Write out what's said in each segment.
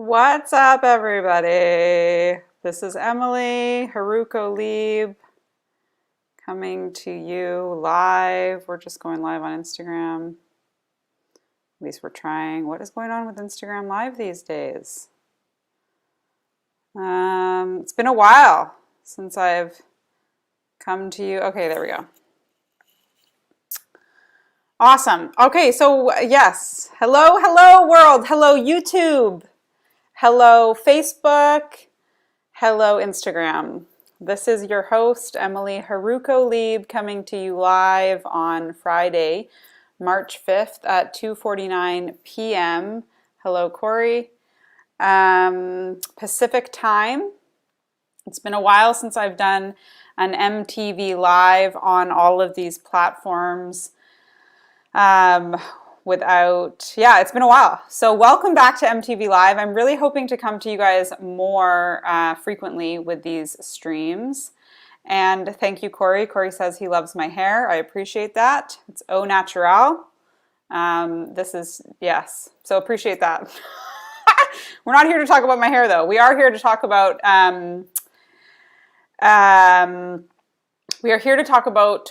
What's up, everybody? This is Emily Haruko Lieb coming to you live. We're just going live on Instagram. At least we're trying. What is going on with Instagram Live these days? It's been a while since I've come to you. Okay, there we go. Awesome. Okay, so yes. Hello world. Hello YouTube. Hello Facebook. Hello Instagram. This is your host, Emily Haruko Lieb, coming to you live on Friday, March 5th at 2:49 p.m. Hello, Corey. Pacific time. It's been a while since I've done an EmTV live on all of these platforms. It's been a while. So welcome back to EmTV Live. I'm really hoping to come to you guys more frequently with these streams. And thank you, Corey. Corey says he loves my hair. I appreciate that. It's au naturel. Yes, so appreciate that. We're not here to talk about my hair, though. We are here to talk about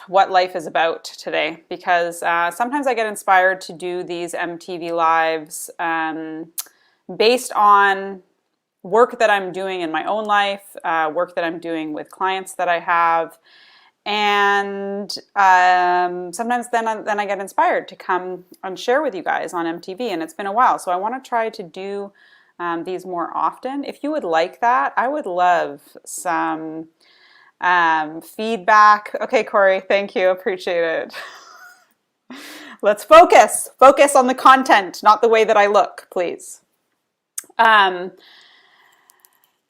what life is about today, because sometimes I get inspired to do these EmTV lives based on work that I'm doing in my own life, work that I'm doing with clients that I have, and sometimes then I get inspired to come and share with you guys on EmTV, and it's been a while, so I want to try to do these more often. If you would like that, I would love some feedback. Okay, Corey, thank you. Appreciate it. Let's focus on the content, not the way that I look, please.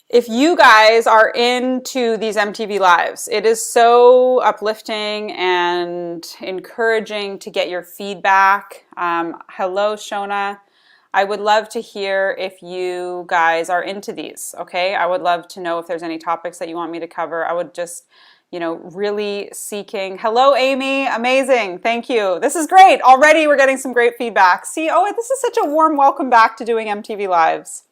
If you guys are into these EmTV lives, it is so uplifting and encouraging to get your feedback. Hello, Shona. I would love to hear if you guys are into these, okay? I would love to know if there's any topics that you want me to cover. I would just, really seeking. Hello, Amy. Amazing. Thank you. This is great. Already we're getting some great feedback. See, this is such a warm welcome back to doing EmTV Lives.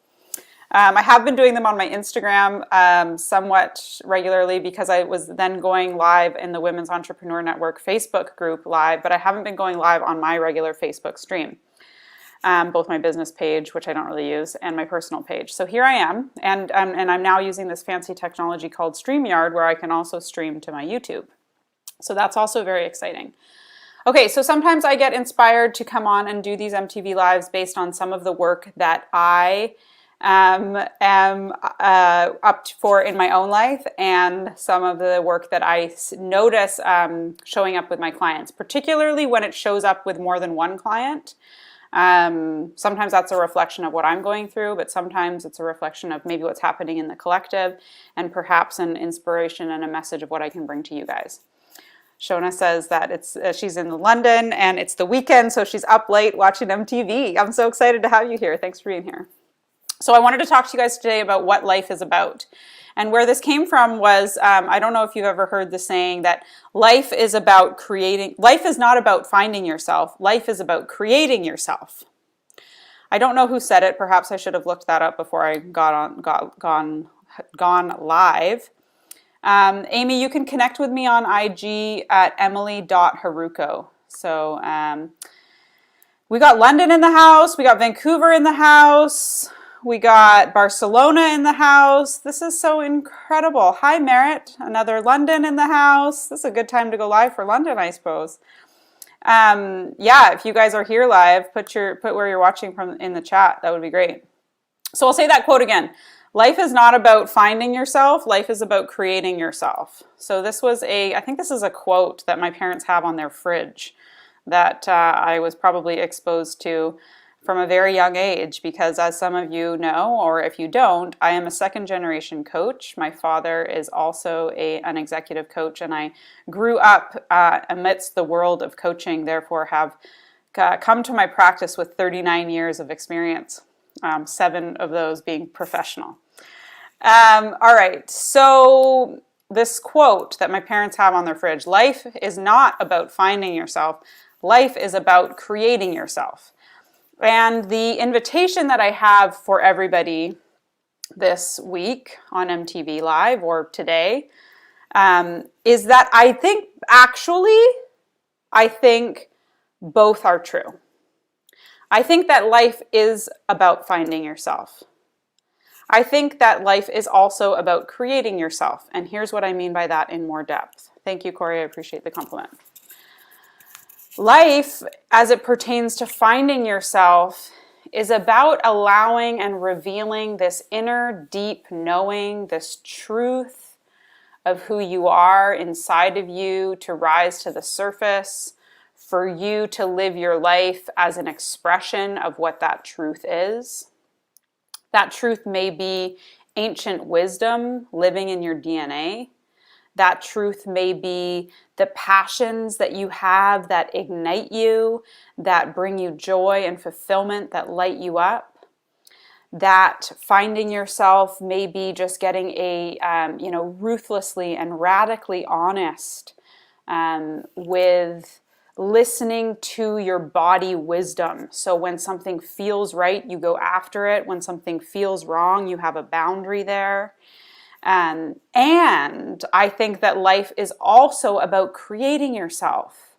I have been doing them on my Instagram somewhat regularly because I was then going live in the Women's Entrepreneur Network Facebook group live, but I haven't been going live on my regular Facebook stream. Both my business page, which I don't really use, and my personal page. So here I am, and I'm now using this fancy technology called StreamYard, where I can also stream to my YouTube. So that's also very exciting. Okay, so sometimes I get inspired to come on and do these EmTV Lives based on some of the work that I am up for in my own life, and some of the work that I notice showing up with my clients, particularly when it shows up with more than one client. Sometimes that's a reflection of what I'm going through, but sometimes it's a reflection of maybe what's happening in the collective, and perhaps an inspiration and a message of what I can bring to you guys. Shona says that she's in London and it's the weekend, so she's up late watching EmTV. I'm so excited to have you here. Thanks for being here. So I wanted to talk to you guys today about what life is about. And where this came from was, I don't know if you've ever heard the saying that life is about creating. Life is not about finding yourself. Life is about creating yourself. I don't know who said it. Perhaps I should have looked that up before I gone live. Amy, you can connect with me on IG at emily.haruko. So we got London in the house. We got Vancouver in the house. We got Barcelona in the house. This is so incredible. Hi, Merritt. Another London in the house. This is a good time to go live for London, I suppose. If you guys are here live, put where you're watching from in the chat. That would be great. So I'll say that quote again. Life is not about finding yourself. Life is about creating yourself. So I think this is a quote that my parents have on their fridge that I was probably exposed to from a very young age, because as some of you know, or if you don't, I am a second generation coach. My father is also an executive coach, and I grew up amidst the world of coaching, therefore have come to my practice with 39 years of experience, 7 of those being professional. All right, so this quote that my parents have on their fridge, life is not about finding yourself, life is about creating yourself. And the invitation that I have for everybody this week on EmTV Live or today is that I think both are true. I think that life is about finding yourself. I think that life is also about creating yourself. And here's what I mean by that in more depth. Thank you, Corey. I appreciate the compliment. Life, as it pertains to finding yourself, is about allowing and revealing this inner deep knowing, this truth of who you are inside of you to rise to the surface, for you to live your life as an expression of what that truth is. That truth may be ancient wisdom living in your DNA. That truth may be the passions that you have that ignite you, that bring you joy and fulfillment, that light you up. That finding yourself may be just getting a, ruthlessly and radically honest with listening to your body wisdom. So when something feels right, you go after it. When something feels wrong, you have a boundary there. And I think that life is also about creating yourself.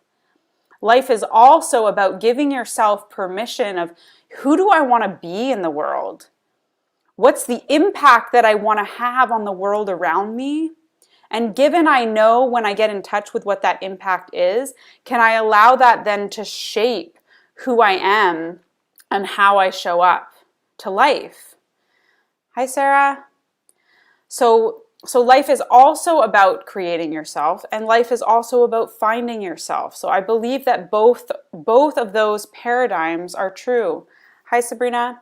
Life is also about giving yourself permission of, who do I want to be in the world? What's the impact that I want to have on the world around me? And given I know when I get in touch with what that impact is, can I allow that then to shape who I am and how I show up to life? Hi, Sarah. So life is also about creating yourself, and life is also about finding yourself. So I believe that both of those paradigms are true. Hi, Sabrina.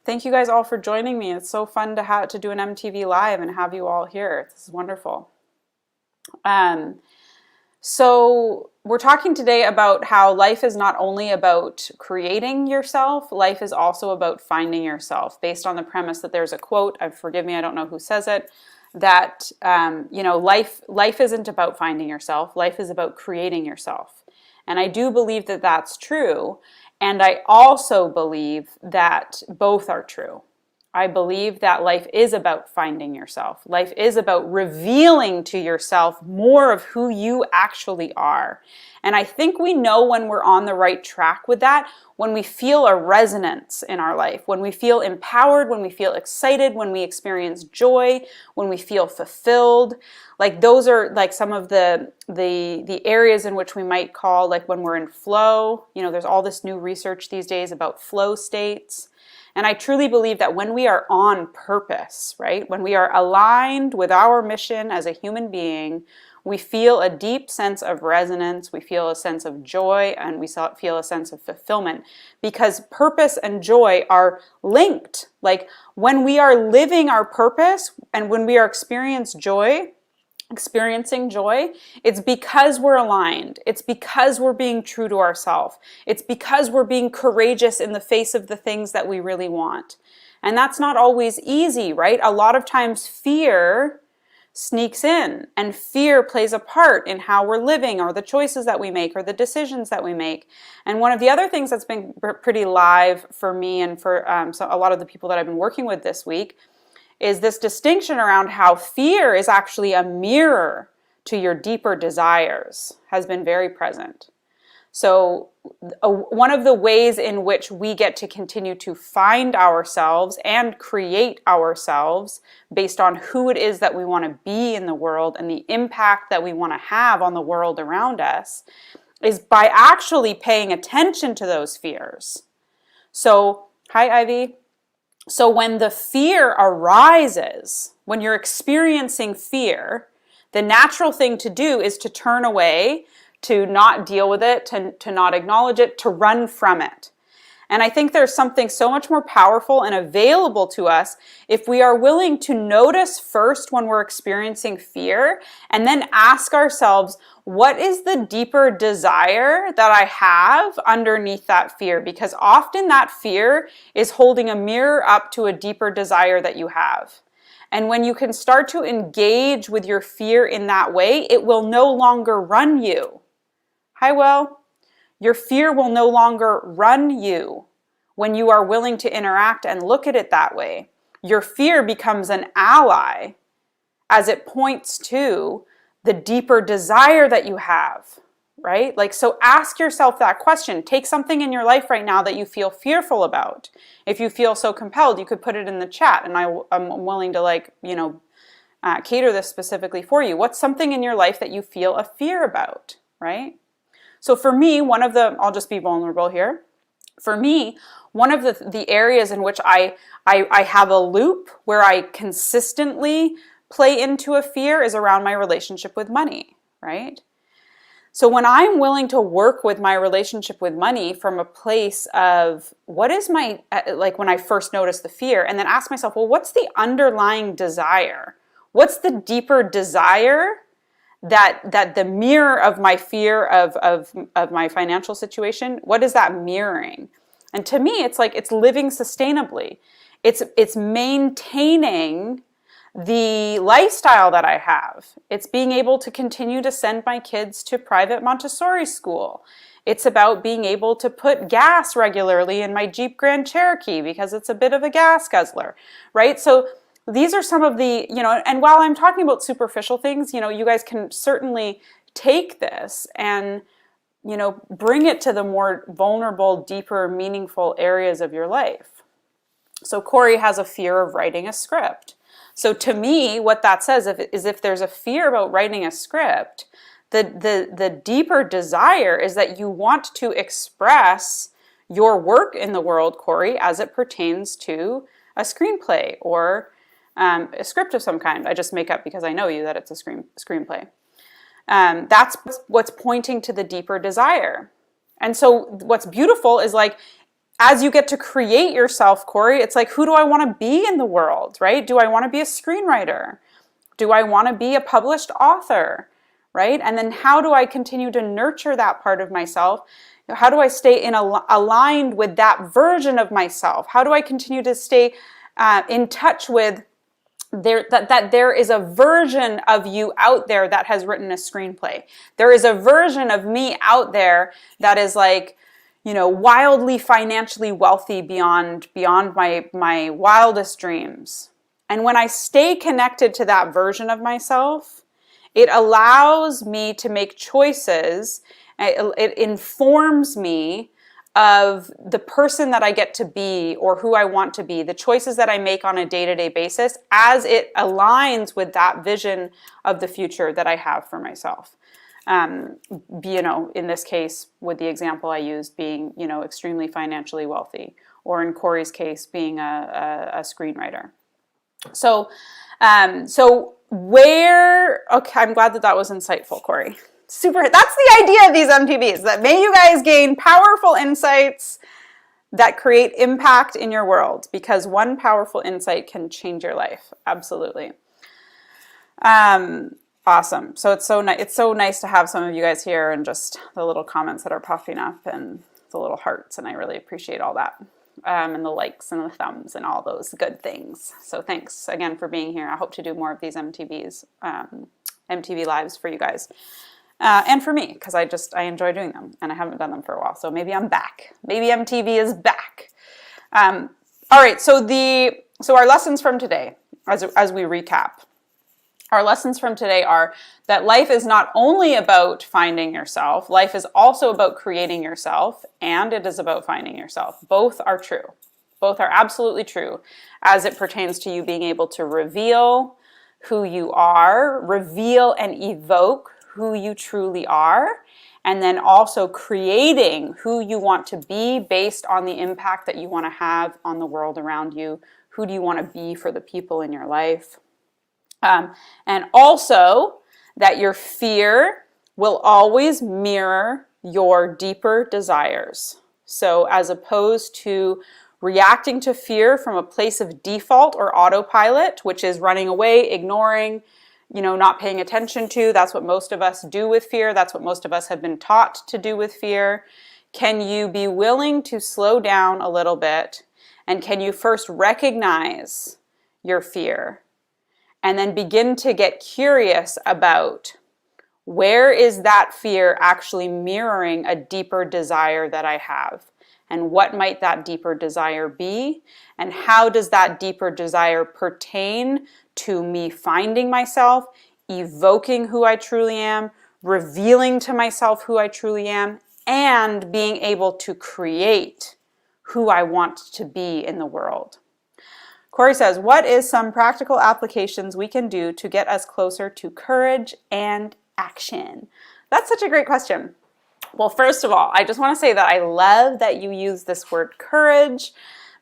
Thank you guys all for joining me. It's so fun to do an EmTV Live and have you all here. This is wonderful. So we're talking today about how life is not only about creating yourself, life is also about finding yourself, based on the premise that there's a quote, forgive me, I don't know who says it, that life isn't about finding yourself, life is about creating yourself. And I do believe that that's true. And I also believe that both are true. I believe that life is about finding yourself. Life is about revealing to yourself more of who you actually are. And I think we know when we're on the right track with that, when we feel a resonance in our life, when we feel empowered, when we feel excited, when we experience joy, when we feel fulfilled. Like those are like some of the areas in which we might call, like when we're in flow. You know, there's all this new research these days about flow states. And I truly believe that when we are on purpose, right, when we are aligned with our mission as a human being, we feel a deep sense of resonance, we feel a sense of joy, and we feel a sense of fulfillment, because purpose and joy are linked. Like when we are living our purpose and when we are experiencing joy, it's because we're aligned. It's because we're being true to ourselves. It's because we're being courageous in the face of the things that we really want. And that's not always easy, right? A lot of times fear sneaks in, and fear plays a part in how we're living, or the choices that we make, or the decisions that we make. And one of the other things that's been pretty live for me and for a lot of the people that I've been working with this week is this distinction around how fear is actually a mirror to your deeper desires has been very present. So one of the ways in which we get to continue to find ourselves and create ourselves based on who it is that we want to be in the world and the impact that we want to have on the world around us is by actually paying attention to those fears. So, hi Ivy. So when the fear arises, when you're experiencing fear, the natural thing to do is to turn away, to not deal with it, to not acknowledge it, to run from it. And I think there's something so much more powerful and available to us if we are willing to notice first when we're experiencing fear, and then ask ourselves, what is the deeper desire that I have underneath that fear? Because often that fear is holding a mirror up to a deeper desire that you have. And when you can start to engage with your fear in that way, it will no longer run you. Hi, Will. Your fear will no longer run you when you are willing to interact and look at it that way. Your fear becomes an ally as it points to the deeper desire that you have, right? Like, so ask yourself that question. Take something in your life right now that you feel fearful about. If you feel so compelled, you could put it in the chat, and I'm willing to cater this specifically for you. What's something in your life that you feel a fear about, right? So for me, I'll just be vulnerable here. For me, one of the areas in which I have a loop where I consistently play into a fear is around my relationship with money, right? So when I'm willing to work with my relationship with money from a place of what is my, like when I first noticed the fear, and then ask myself, well, what's the underlying desire? What's the deeper desire that the mirror of my fear of my financial situation, what is that mirroring? And to me, it's like, it's living sustainably. It's maintaining the lifestyle that I have. It's being able to continue to send my kids to private Montessori school. It's about being able to put gas regularly in my Jeep Grand Cherokee because it's a bit of a gas guzzler, right? So these are some of the, and while I'm talking about superficial things, you guys can certainly take this and, bring it to the more vulnerable, deeper, meaningful areas of your life. So Corey has a fear of writing a script. So to me, what that says is if there's a fear about writing a script, the deeper desire is that you want to express your work in the world, Corey, as it pertains to a screenplay or a script of some kind. I just make up because I know you that it's a screenplay. That's what's pointing to the deeper desire. And so what's beautiful is like, as you get to create yourself, Corey, it's like, who do I want to be in the world, right? Do I want to be a screenwriter? Do I want to be a published author, right? And then how do I continue to nurture that part of myself? How do I stay aligned with that version of myself? How do I continue to stay in touch with that there is a version of you out there that has written a screenplay? There is a version of me out there that is like, wildly financially wealthy beyond my wildest dreams. And when I stay connected to that version of myself, it allows me to make choices. It informs me of the person that I get to be or who I want to be, the choices that I make on a day-to-day basis as it aligns with that vision of the future that I have for myself. In this case, with the example I used being, extremely financially wealthy, or in Corey's case, being a screenwriter. So I'm glad that was insightful, Corey. Super. That's the idea of these EmTVs, that may you guys gain powerful insights that create impact in your world, because one powerful insight can change your life. Absolutely. Awesome. So it's so nice to have some of you guys here, and just the little comments that are popping up and the little hearts, and I really appreciate all that. And the likes and the thumbs and all those good things. So thanks again for being here. I hope to do more of these EmTV lives for you guys. And for me, because I enjoy doing them, and I haven't done them for a while. So maybe I'm back. Maybe EmTV is back. All right. So our lessons from today, as we recap, our lessons from today are that life is not only about finding yourself. Life is also about creating yourself, and it is about finding yourself. Both are true. Both are absolutely true as it pertains to you being able to reveal who you are, reveal and evoke who you truly are, and then also creating who you want to be based on the impact that you want to have on the world around you. Who do you want to be for the people in your life? And also that your fear will always mirror your deeper desires. So as opposed to reacting to fear from a place of default or autopilot, which is running away, ignoring, not paying attention to, that's what most of us do with fear. That's what most of us have been taught to do with fear. Can you be willing to slow down a little bit? And can you first recognize your fear? And then begin to get curious about Where is that fear actually mirroring a deeper desire that I have? And what might that deeper desire be? And how does that deeper desire pertain to me finding myself, evoking who I truly am, revealing to myself who I truly am, and being able to create who I want to be in the world? Corey says, what is some practical applications we can do to get us closer to courage and action? That's such a great question. Well, first of all, I just want to say that I love that you use this word courage,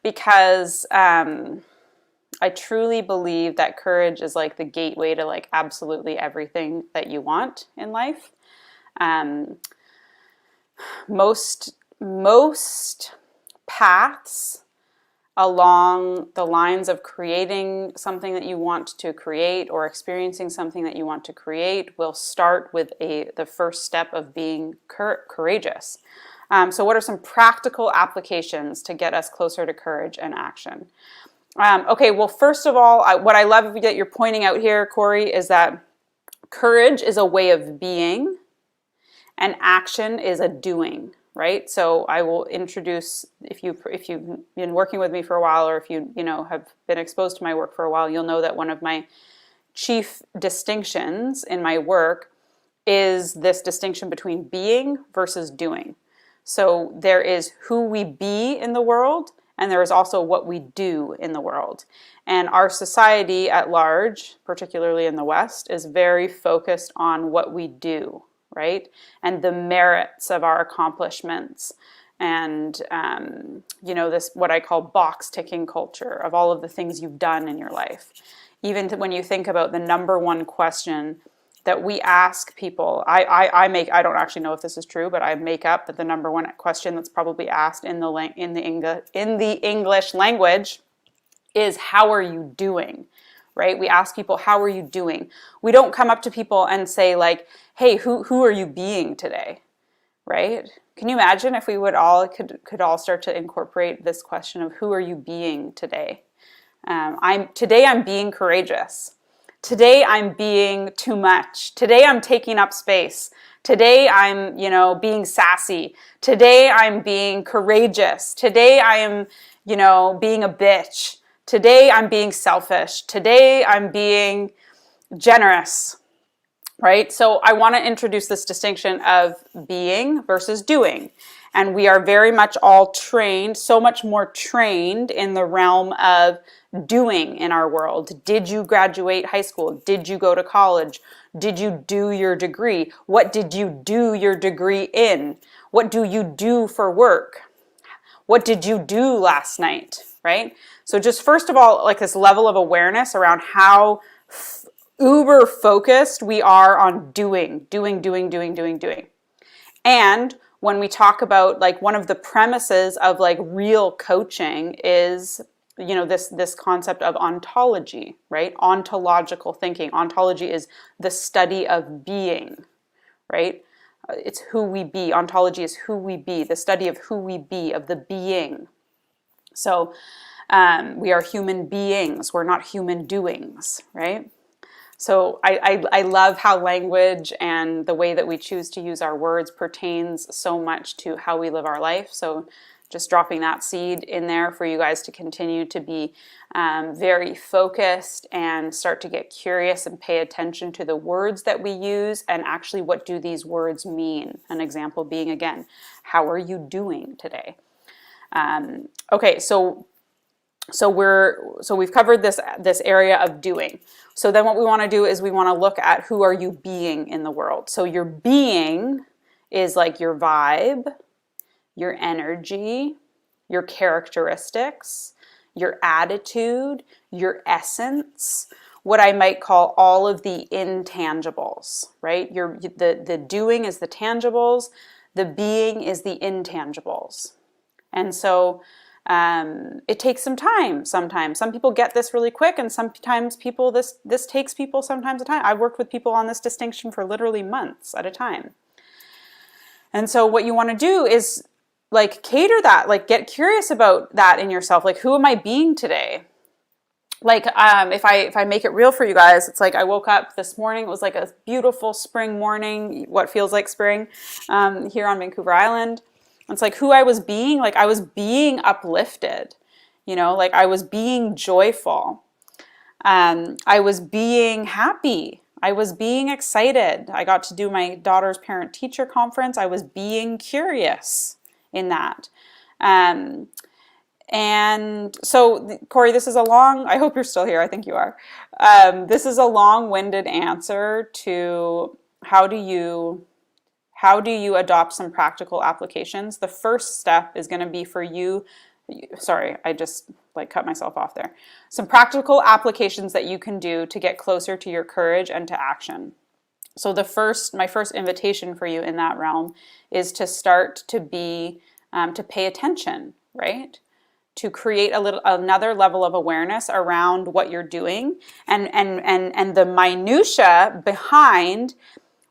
because I truly believe that courage is like the gateway to like absolutely everything that you want in life. Most paths along the lines of creating something that you want to create or experiencing something that you want to create will start with the first step of being courageous. So what are some practical applications to get us closer to courage and action? Okay, well, first of all, what I love that you're pointing out here, Corey, is that courage is a way of being and action is a doing. Right? So I will introduce, if you've been working with me for a while, or if you have been exposed to my work for a while, you'll know that one of my chief distinctions in my work is this distinction between being versus doing. So there is who we be in the world, and there is also what we do in the world. And our society at large, particularly in the West, is very focused on what we do. Right? And the merits of our accomplishments, and this what I call box ticking culture of all of the things you've done in your life. Even when you think about the number one question that we ask people, I don't actually know if this is true, but I make up that the number one question that's probably asked in the English language is, how are you doing? Right? We ask people, how are you doing? We don't come up to people and say like, hey, who are you being today? Right? Can you imagine if we would all could all start to incorporate this question of who are you being today? Today I'm being courageous. Today I'm being too much. Today I'm taking up space. Today I'm, being sassy. Today I'm being courageous. Today I am, being a bitch. Today I'm being selfish. Today I'm being generous, right? So I want to introduce this distinction of being versus doing. And we are very much all trained, so much more trained in the realm of doing in our world. Did you graduate high school? Did you go to college? Did you do your degree? What did you do your degree in? What do you do for work? What did you do last night, right? So just first of all, like this level of awareness around how uber focused we are on doing. And when we talk about like one of the premises of like real coaching is, this concept of ontology, right? Ontological thinking. Ontology is the study of being, right? It's who we be. Ontology is who we be, the study of who we be, of the being. So we are human beings. We're not human doings, right? So I love how language and the way that we choose to use our words pertains so much to how we live our life. So just dropping that seed in there for you guys to continue to be very focused and start to get curious and pay attention to the words that we use and actually what do these words mean. An example being, again, how are you doing today? Okay, so we've covered this area of doing. So then what we want to do is we want to look at who are you being in the world. So your being is like your vibe, your energy, your characteristics, your attitude, your essence, what I might call all of the intangibles, right? The doing is the tangibles, the being is the intangibles. And so it takes some time sometimes. Some people get this really quick, and sometimes this takes people sometimes a time. I've worked with people on this distinction for literally months at a time. And so what you want to do is like cater that, like get curious about that in yourself. Like, who am I being today? like if I make it real for you guys, it's like I woke up this morning. It was like a beautiful spring morning, what feels like spring, here on Vancouver Island. It's like who I was being, like I was being uplifted, you know, like I was being joyful. I was being happy. I was being excited. I got to do my daughter's parent-teacher conference. I was being curious in that. And so, Corey, this is a long, I hope you're still here. I think you are. This is a long-winded answer to how do you adopt some practical applications. The first step is going to be for you, sorry, I just like cut myself off there. Some practical applications that you can do to get closer to your courage and to action. So my first invitation for you in that realm is to start to to pay attention, right? To create another level of awareness around what you're doing and the minutia behind.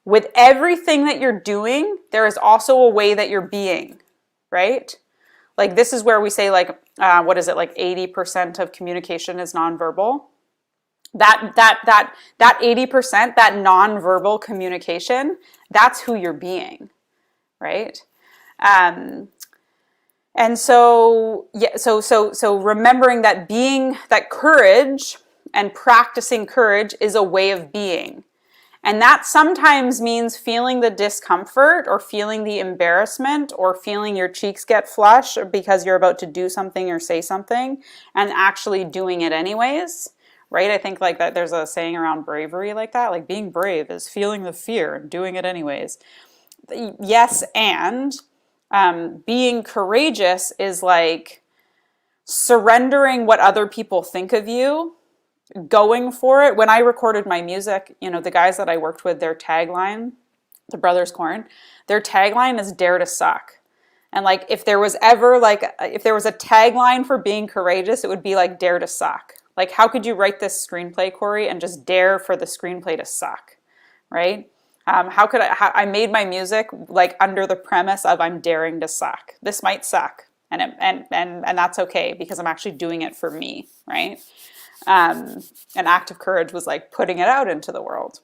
With everything that you're doing, there is also a way that you're being, right? Like this is where we say like, what is it? Like 80% of communication is nonverbal. That 80%, that nonverbal communication, that's who you're being, right? And so, yeah, so remembering that that courage and practicing courage is a way of being. And that sometimes means feeling the discomfort or feeling the embarrassment or feeling your cheeks get flushed because you're about to do something or say something and actually doing it anyways, right? I think like that there's a saying around bravery like that, like being brave is feeling the fear and doing it anyways. Yes, and being courageous is like surrendering what other people think of you, going for it. When I recorded my music, you know, the guys that I worked with, their tagline, the Brothers Corn, their tagline is "Dare to Suck." And like, if there was a tagline for being courageous, it would be like "Dare to Suck." Like, how could you write this screenplay, Corey, and just dare for the screenplay to suck, right? I made my music like under the premise of I'm daring to suck. This might suck, and that's okay because I'm actually doing it for me, right? An act of courage was like putting it out into the world.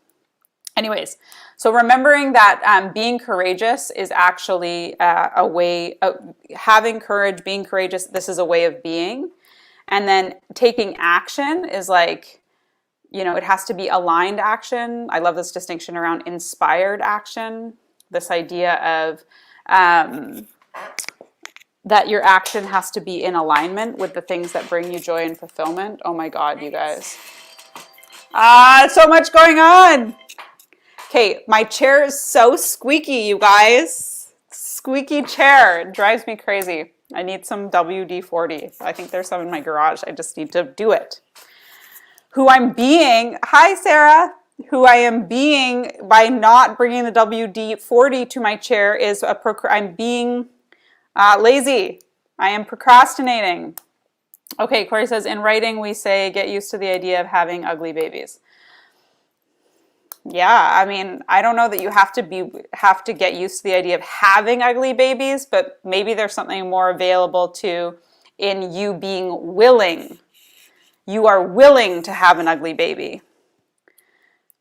Anyways, so remembering that being courageous is actually a way of having courage, being courageous, this is a way of being. And then taking action is like, you know, it has to be aligned action. I love this distinction around inspired action, this idea of that your action has to be in alignment with the things that bring you joy and fulfillment. Oh my God, you guys. So much going on. Okay, my chair is so squeaky, you guys. Squeaky chair. It drives me crazy. I need some WD-40. I think there's some in my garage. I just need to do it. Who I'm being, hi Sarah, who I am being by not bringing the WD-40 to my chair is I'm being lazy. I am procrastinating. Okay, Corey says, in writing we say, get used to the idea of having ugly babies. Yeah, I mean, I don't know that you have to get used to the idea of having ugly babies, but maybe there's something more available in you being willing. You are willing to have an ugly baby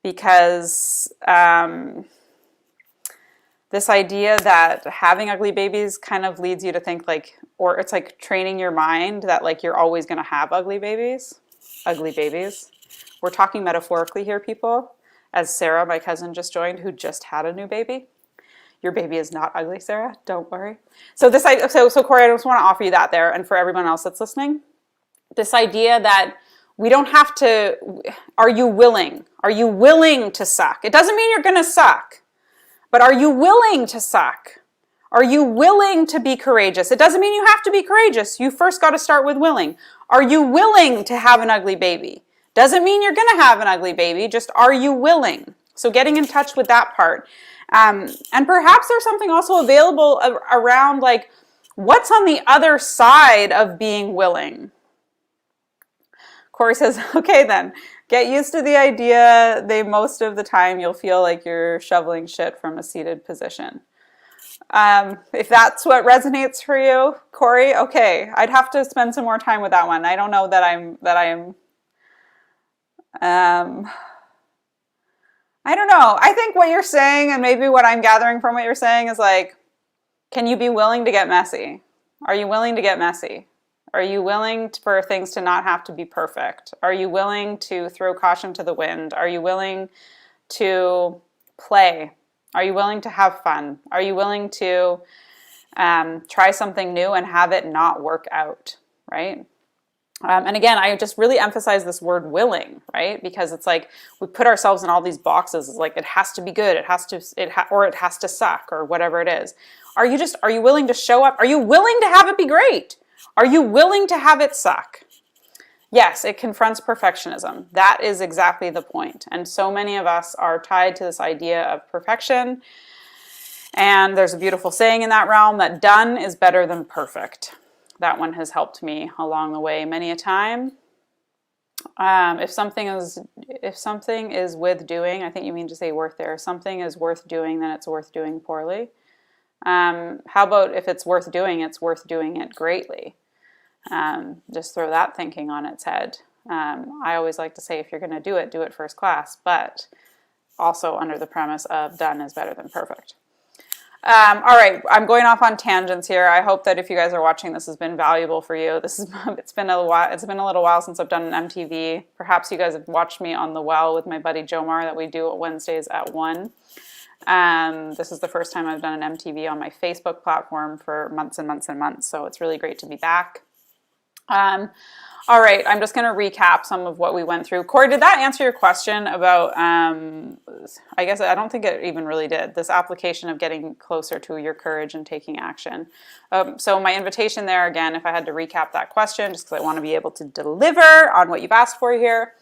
because this idea that having ugly babies kind of leads you to think like, or it's like training your mind that like you're always going to have ugly babies. Ugly babies. We're talking metaphorically here, people. As Sarah, my cousin, just joined, who just had a new baby. Your baby is not ugly, Sarah. Don't worry. So Corey, I just want to offer you that there, and for everyone else that's listening, this idea that we don't have to. Are you willing? Are you willing to suck? It doesn't mean you're going to suck, but are you willing to suck? Are you willing to be courageous? It doesn't mean you have to be courageous. You first got to start with willing. Are you willing to have an ugly baby? Doesn't mean you're going to have an ugly baby, just are you willing? So getting in touch with that part. And perhaps there's something also available around like, what's on the other side of being willing? Corey says, okay then, get used to the idea that most of the time you'll feel like you're shoveling shit from a seated position. If that's what resonates for you, Corey, okay, I'd have to spend some more time with that one. I don't know that I'm Um, I don't know. I think what you're saying, and maybe what I'm gathering from what you're saying, is like, can you be willing to get messy? Are you willing to get messy? Are you willing for things to not have to be perfect? Are you willing to throw caution to the wind? Are you willing to play? Are you willing to have fun? Are you willing to try something new and have it not work out, right? And again, I just really emphasize this word willing, right? Because it's like we put ourselves in all these boxes. It's like it has to be good, or it has to suck, or whatever it is. Are you willing to show up? Are you willing to have it be great? Are you willing to have it suck? Yes, it confronts perfectionism. That is exactly the point. And so many of us are tied to this idea of perfection. And there's a beautiful saying in that realm that done is better than perfect. That one has helped me along the way many a time. If something is with doing, I think you mean to say worth there. If something is worth doing, then it's worth doing poorly. How about if it's worth doing it greatly? Just throw that thinking on its head. I always like to say, if you're going to do it first class, but also under the premise of done is better than perfect. All right, I'm going off on tangents here. I hope that if you guys are watching, this has been valuable for you. It's been a little while since I've done an EmTV. Perhaps you guys have watched me on The Well with my buddy Jomar that we do Wednesdays at 1. This is the first time I've done an EmTV on my Facebook platform for months and months and months, so it's really great to be back. All right, I'm just going to recap some of what we went through. Corey, did that answer your question about, I guess I don't think it even really did, this application of getting closer to your courage and taking action. So my invitation there, again, if I had to recap that question, just because I want to be able to deliver on what you've asked for here,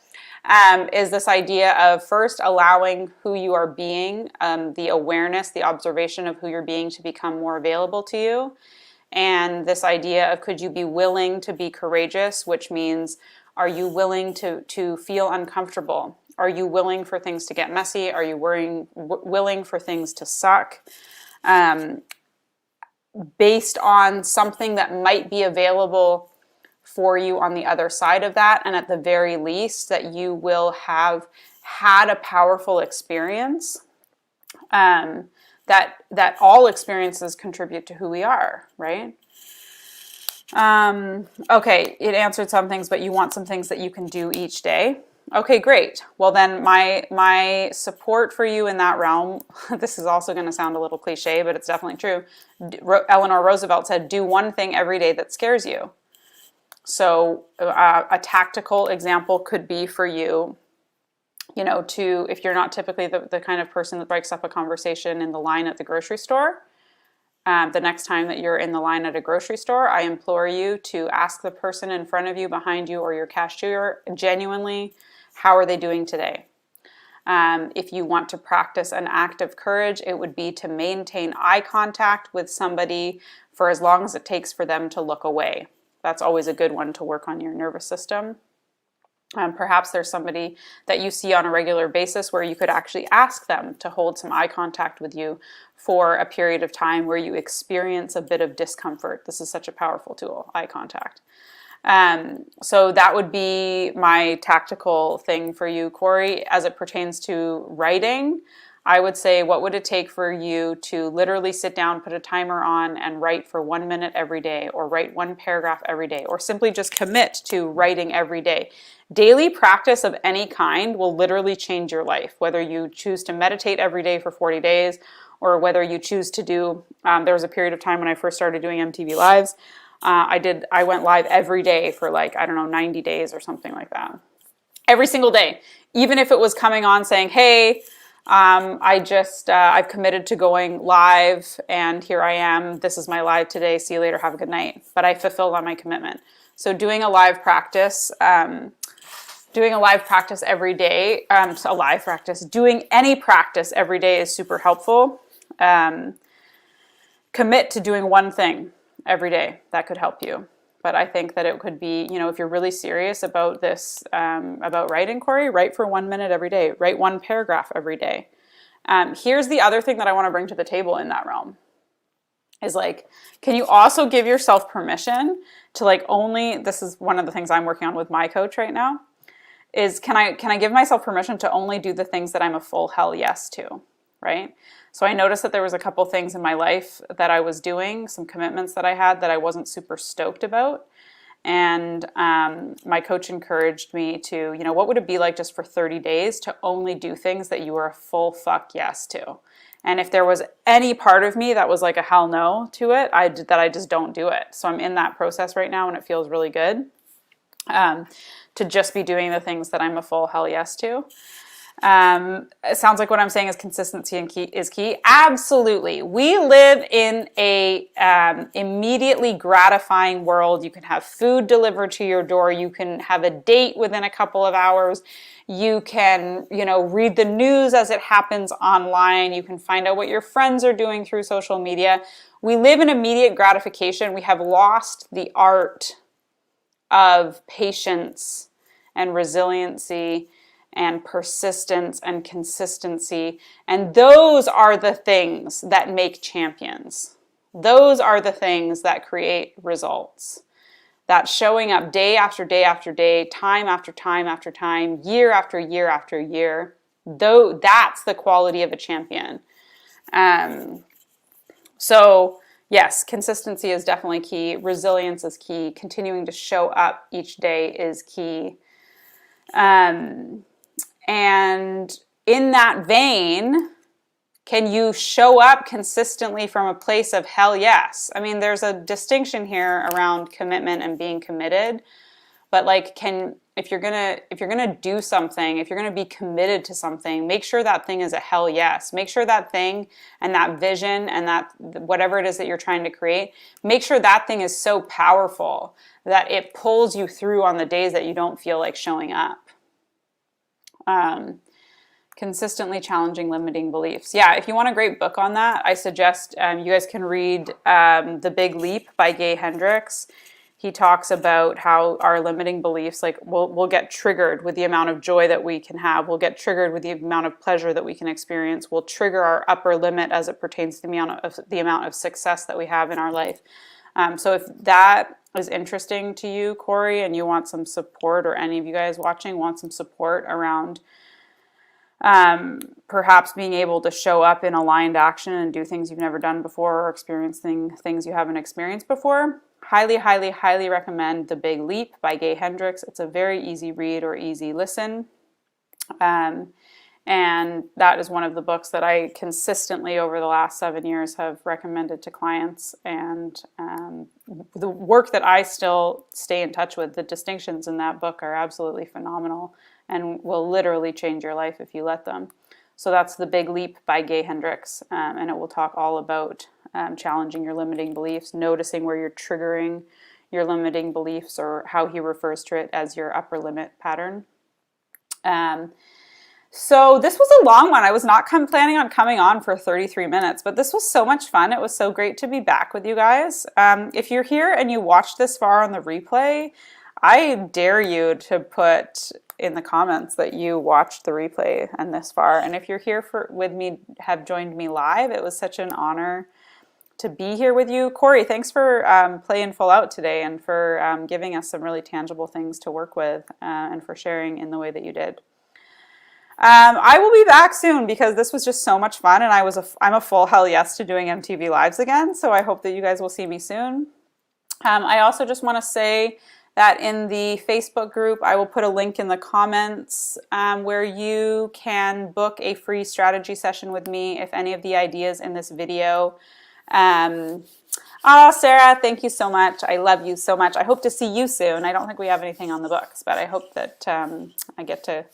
is this idea of first allowing who you are being, the awareness, the observation of who you're being to become more available to you. And this idea of, could you be willing to be courageous, which means, are you willing to feel uncomfortable? Are you willing for things to get messy? Are you willing for things to suck? Based on something that might be available for you on the other side of that, and at the very least, that you will have had a powerful experience. That all experiences contribute to who we are, right? Okay, it answered some things, but you want some things that you can do each day. Okay, great. Well, then my support for you in that realm, this is also going to sound a little cliche, but it's definitely true. Eleanor Roosevelt said, do one thing every day that scares you. So a tactical example could be for you, if you're not typically the kind of person that breaks up a conversation in the line at the grocery store, the next time that you're in the line at a grocery store, I implore you to ask the person in front of you, behind you, or your cashier genuinely, how are they doing today? If you want to practice an act of courage, it would be to maintain eye contact with somebody for as long as it takes for them to look away. That's always a good one to work on your nervous system. Perhaps there's somebody that you see on a regular basis where you could actually ask them to hold some eye contact with you for a period of time where you experience a bit of discomfort. This is such a powerful tool, eye contact. So that would be my tactical thing for you, Corey. As it pertains to writing, I would say, what would it take for you to literally sit down, put a timer on, and write for 1 minute every day, or write one paragraph every day, or simply just commit to writing every day. Daily practice of any kind will literally change your life, whether you choose to meditate every day for 40 days, or whether you choose to do, there was a period of time when I first started doing EmTV Lives, I went live every day for 90 days or something like that. Every single day, even if it was coming on saying, hey, I've committed to going live and here I am, this is my live today, see you later, have a good night. But I fulfilled on my commitment. So doing a live practice every day, doing any practice every day is super helpful. Commit to doing one thing every day. That could help you. But I think that it could be, if you're really serious about this, about writing, Corey, write for 1 minute every day. Write one paragraph every day. Here's the other thing that I want to bring to the table in that realm. Is can you also give yourself permission to this is one of the things I'm working on with my coach right now, is can I give myself permission to only do the things that I'm a full hell yes to, right? So I noticed that there was a couple things in my life that I was doing, some commitments that I had that I wasn't super stoked about. And my coach encouraged me to, what would it be like just for 30 days to only do things that you were a full fuck yes to? And if there was any part of me that was like a hell no to it, I just don't do it. So I'm in that process right now and it feels really good to just be doing the things that I'm a full hell yes to. It sounds like what I'm saying is consistency is key. Absolutely. We live in a immediately gratifying world. You can have food delivered to your door. You can have a date within a couple of hours. You can, read the news as it happens online. You can find out what your friends are doing through social media. We live in immediate gratification. We have lost the art of patience and resiliency and persistence and consistency. And those are the things that make champions. Those are the things that create results. That showing up day after day after day, time after time after time, year after year after year, though that's the quality of a champion. So yes, consistency is definitely key. Resilience is key. Continuing to show up each day is key. And in that vein, can you show up consistently from a place of hell yes? I mean, there's a distinction here around commitment and being committed. But like, if you're gonna do something, if you're gonna be committed to something, make sure that thing is a hell yes. Make sure that thing and that vision and that whatever it is that you're trying to create, make sure that thing is so powerful that it pulls you through on the days that you don't feel like showing up. Consistently challenging limiting beliefs. Yeah, if you want a great book on that, I suggest you guys can read The Big Leap by Gay Hendricks. He talks about how our limiting beliefs, like we'll get triggered with the amount of joy that we can have. We'll get triggered with the amount of pleasure that we can experience. We'll trigger our upper limit as it pertains to the amount of success that we have in our life. So if that is interesting to you, Corey, and you want some support, or any of you guys watching want some support around perhaps being able to show up in aligned action and do things you've never done before, or experiencing things you haven't experienced before, highly, highly, highly recommend The Big Leap by Gay Hendricks. It's a very easy read or easy listen. And that is one of the books that I consistently over the last 7 years have recommended to clients. And the work that I still stay in touch with, the distinctions in that book are absolutely phenomenal and will literally change your life if you let them. So that's The Big Leap by Gay Hendricks. And it will talk all about challenging your limiting beliefs, noticing where you're triggering your limiting beliefs, or how he refers to it as your upper limit pattern. So this was a long one. I was not planning on coming on for 33 minutes, but this was so much fun. It was so great to be back with you guys. If you're here and you watched this far on the replay, I dare you to put in the comments that you watched the replay and this far. And if you're here with me, have joined me live, it was such an honor to be here with you. Corey, thanks for playing full out today, and for giving us some really tangible things to work with, and for sharing in the way that you did. I will be back soon because this was just so much fun, and I'm a full hell yes to doing EmTV Lives again, so I hope that you guys will see me soon. I also just want to say that in the Facebook group, I will put a link in the comments where you can book a free strategy session with me if any of the ideas in this video. Oh, Sarah, thank you so much. I love you so much. I hope to see you soon. I don't think we have anything on the books, but I hope that I get to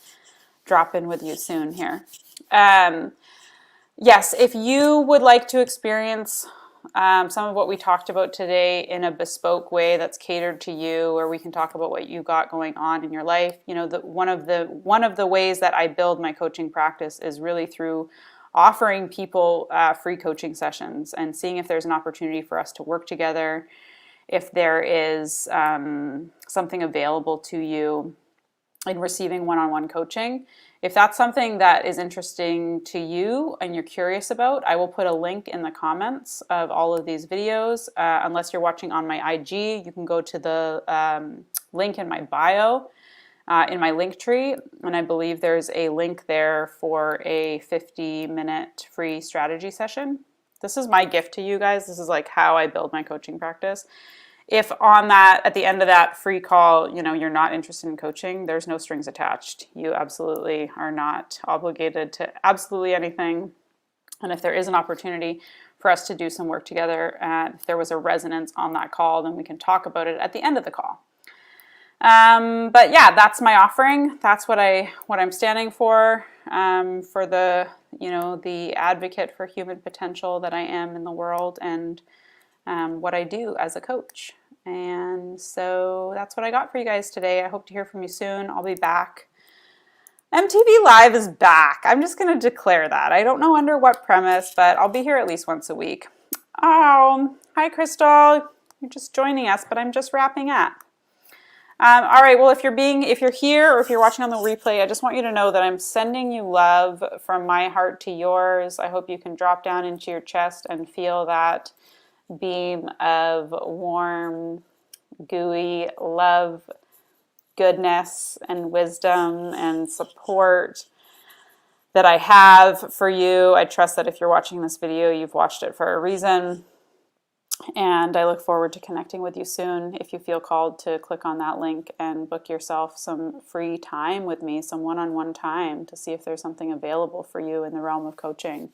drop in with you soon here. Yes, if you would like to experience some of what we talked about today in a bespoke way that's catered to you, or we can talk about what you got going on in your life. One of the ways that I build my coaching practice is really through offering people free coaching sessions and seeing if there's an opportunity for us to work together, if there is something available to you in receiving one-on-one coaching. If that's something that is interesting to you and you're curious about, I will put a link in the comments of all of these videos. Unless you're watching on my IG, you can go to the link in my bio in my link tree, and I believe there's a link there for a 50-minute free strategy session. This is my gift to you guys. This is like how I build my coaching practice. If on that, at the end of that free call, you're not interested in coaching, there's no strings attached. You absolutely are not obligated to absolutely anything. And if there is an opportunity for us to do some work together, if there was a resonance on that call, then we can talk about it at the end of the call. But yeah, that's my offering. That's what I'm standing for the, the advocate for human potential that I am in the world, and what I do as a coach. And so that's what I got for you guys today. I hope to hear from you soon. I'll be back. EmTV Live is back. I'm just going to declare that. I don't know under what premise, but I'll be here at least once a week. Oh, hi, Crystal. You're just joining us, but I'm just wrapping up. All right, well, if you're here or if you're watching on the replay, I just want you to know that I'm sending you love from my heart to yours. I hope you can drop down into your chest and feel that beam of warm, gooey love, goodness, and wisdom and support that I have for you. I trust that if you're watching this video, you've watched it for a reason. And I look forward to connecting with you soon. If you feel called to click on that link and book yourself some free time with me, some one-on-one time to see if there's something available for you in the realm of coaching.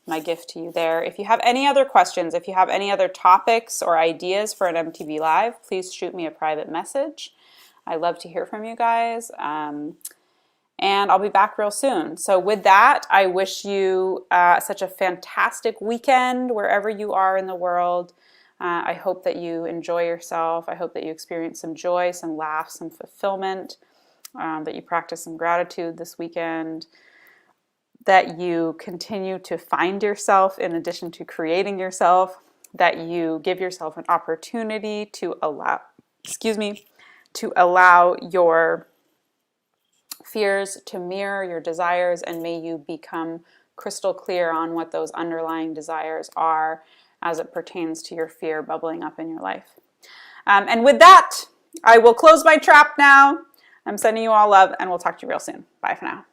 My gift to you there. If you have any other questions, if you have any other topics or ideas for an EmTV Live, please shoot me a private message. I love to hear from you guys. And I'll be back real soon. So with that, I wish you such a fantastic weekend wherever you are in the world. I hope that you enjoy yourself. I hope that you experience some joy, some laughs, some fulfillment, that you practice some gratitude this weekend, that you continue to find yourself in addition to creating yourself, that you give yourself an opportunity to allow your fears to mirror your desires, and may you become crystal clear on what those underlying desires are as it pertains to your fear bubbling up in your life. And with that, I will close my trap now. I'm sending you all love, and we'll talk to you real soon. Bye for now.